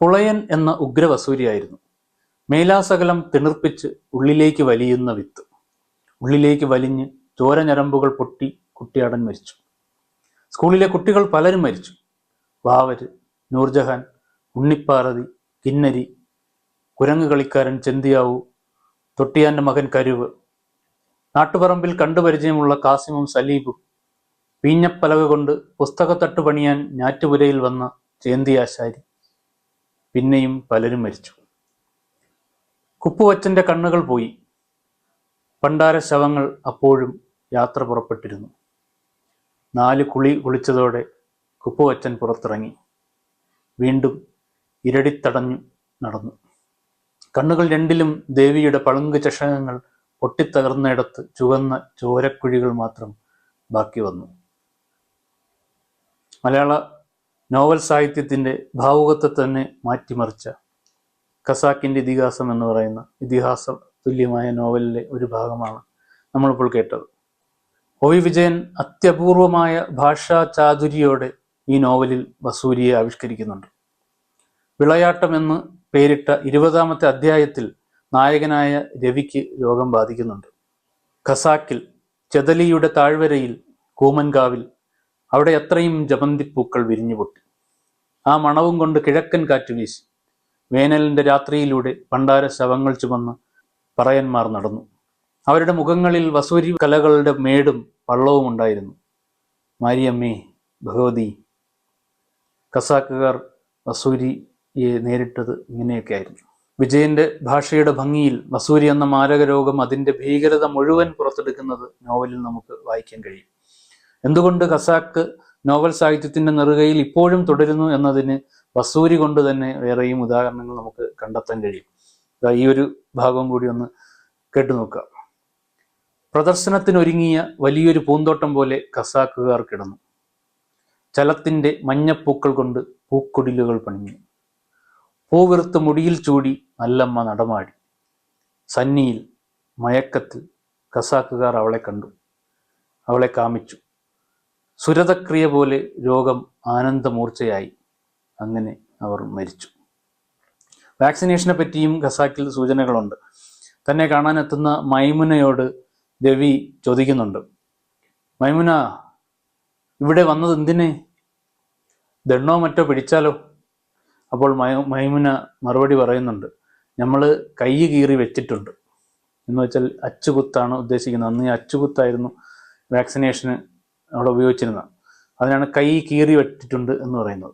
പുളയൻ എന്ന ഉഗ്രവസൂരിയായിരുന്നു. മേലാസകലം തിണിർപ്പിച്ച് ഉള്ളിലേക്ക് വലിയുന്ന വിത്ത്. ഉള്ളിലേക്ക് വലിഞ്ഞ് ചോരഞരമ്പുകൾ പൊട്ടി കുട്ടിയാടൻ മരിച്ചു. സ്കൂളിലെ കുട്ടികൾ പലരും മരിച്ചു. വാവര്, നൂർജഹാൻ, ഉണ്ണിപ്പാറതി, കിന്നരി, കുരങ്ങ് കളിക്കാരൻ ചെന്തിയാവു, തൊട്ടിയാന്റെ മകൻ കരുവ്, നാട്ടുപറമ്പിൽ കണ്ടുപരിചയമുള്ള കാസിമും സലീബും, പീഞ്ഞപ്പലക കൊണ്ട് പുസ്തകത്തട്ട് പണിയാൻ ഞാറ്റുപുരയിൽ വന്ന ചേന്തിയാശാരി, പിന്നെയും പലരും മരിച്ചു. കുപ്പുവച്ചന്റെ കണ്ണുകൾ പോയി. പണ്ടാര ശവങ്ങൾ അപ്പോഴും യാത്ര പുറപ്പെട്ടിരുന്നു. 4 കുളി കുളിച്ചതോടെ കുപ്പുവച്ചൻ പുറത്തിറങ്ങി. വീണ്ടും ഇരടിത്തടഞ്ഞു നടന്നു. കണ്ണുകൾ രണ്ടിലും ദേവിയുടെ പളുങ്ക് ചഷകങ്ങൾ പൊട്ടിത്തകർന്നിടത്ത് ചുവന്ന ചോരക്കുഴികൾ മാത്രം ബാക്കി വന്നു. മലയാള നോവൽ സാഹിത്യത്തിൻ്റെ ഭാവുകത്തെ തന്നെ മാറ്റിമറിച്ച ഖസാക്കിൻ്റെ ഇതിഹാസം എന്ന് പറയുന്ന ഇതിഹാസ തുല്യമായ നോവലിലെ ഒരു ഭാഗമാണ് നമ്മളിപ്പോൾ കേട്ടത്. ഒ.വി. വിജയൻ അത്യപൂർവമായ ഭാഷാ ചാതുരിയോടെ ഈ നോവലിൽ വസൂരിയെ ആവിഷ്കരിക്കുന്നുണ്ട്. വിളയാട്ടം എന്ന് പേരിട്ട 20ാമത്തെ അധ്യായത്തിൽ നായകനായ രവിക്ക് രോഗം ബാധിക്കുന്നുണ്ട്. ഖസാക്കിൽ, ചെതലിയുടെ താഴ്വരയിൽ, കൂമൻകാവിൽ, അവിടെ എത്രയും ജമന്തിപ്പൂക്കൾ വിരിഞ്ഞു പൊട്ടി. ആ മണവും കൊണ്ട് കിഴക്കൻ കാറ്റ് വീശി. വേനലിൻ്റെ രാത്രിയിലൂടെ പണ്ടാര ശവങ്ങൾ ചുമന്ന് പറയന്മാർ നടന്നു. അവരുടെ മുഖങ്ങളിൽ വസൂരി കലകളുടെ മേടും പള്ളവും ഉണ്ടായിരുന്നു. മാരിയമ്മേ, ഭഗവതി. ഖസാക്കുകാർ വസൂരിയെ നേരിട്ടത് ഇങ്ങനെയൊക്കെ ആയിരുന്നു. വിജയന്റെ ഭാഷയുടെ ഭംഗിയിൽ വസൂരി എന്ന മാരക രോഗം അതിൻ്റെ ഭീകരത മുഴുവൻ പുറത്തെടുക്കുന്നത് നോവലിൽ നമുക്ക് വായിക്കാൻ കഴിയും. എന്തുകൊണ്ട് ഖസാക്ക് നോവൽ സാഹിത്യത്തിൻ്റെ നെറുകയിൽ ഇപ്പോഴും തുടരുന്നു എന്നതിന് വസൂരി കൊണ്ട് തന്നെ വേറെയും ഉദാഹരണങ്ങൾ നമുക്ക് കണ്ടെത്താൻ കഴിയും. ഈ ഒരു ഭാഗം കൂടി ഒന്ന് കേട്ടു നോക്കുക. പ്രദർശനത്തിനൊരുങ്ങിയ വലിയൊരു പൂന്തോട്ടം പോലെ ഖസാക്കുകാർ കിടന്നു. ചലത്തിൻ്റെ മഞ്ഞപ്പൂക്കൾ കൊണ്ട് പൂക്കൊടിലുകൾ പണിഞ്ഞു. പൂവിറുത്ത് മുടിയിൽ ചൂടി നല്ലമ്മ നടമാടി. സന്നിയിൽ, മയക്കത്തിൽ ഖസാക്കുകാർ അവളെ കണ്ടു, അവളെ കാമിച്ചു. സുരതക്രിയ പോലെ രോഗം ആനന്ദമൂർച്ചയായി. അങ്ങനെ അവർ മരിച്ചു. വാക്സിനേഷനെ പറ്റിയും ഖസാക്കിൽ സൂചനകളുണ്ട്. തന്നെ കാണാനെത്തുന്ന മൈമുനയോട് രവി ചോദിക്കുന്നുണ്ട്, മൈമുന, ഇവിടെ വന്നത് എന്തിനെ? ദണ്ണോ മറ്റോ പിടിച്ചാലോ? അപ്പോൾ മൈമുന മറുപടി പറയുന്നുണ്ട്, നമ്മൾ കൈ കീറി വെച്ചിട്ടുണ്ട്. എന്ന് വെച്ചാൽ അച്ചുകുത്താണ് ഉദ്ദേശിക്കുന്നത്. അന്ന് ഈ അച്ചുകുത്തായിരുന്നു വാക്സിനേഷന് അവിടെ ഉപയോഗിച്ചിരുന്നത്. അതിനാണ് കൈ കീറി വെച്ചിട്ടുണ്ട് എന്ന് പറയുന്നത്.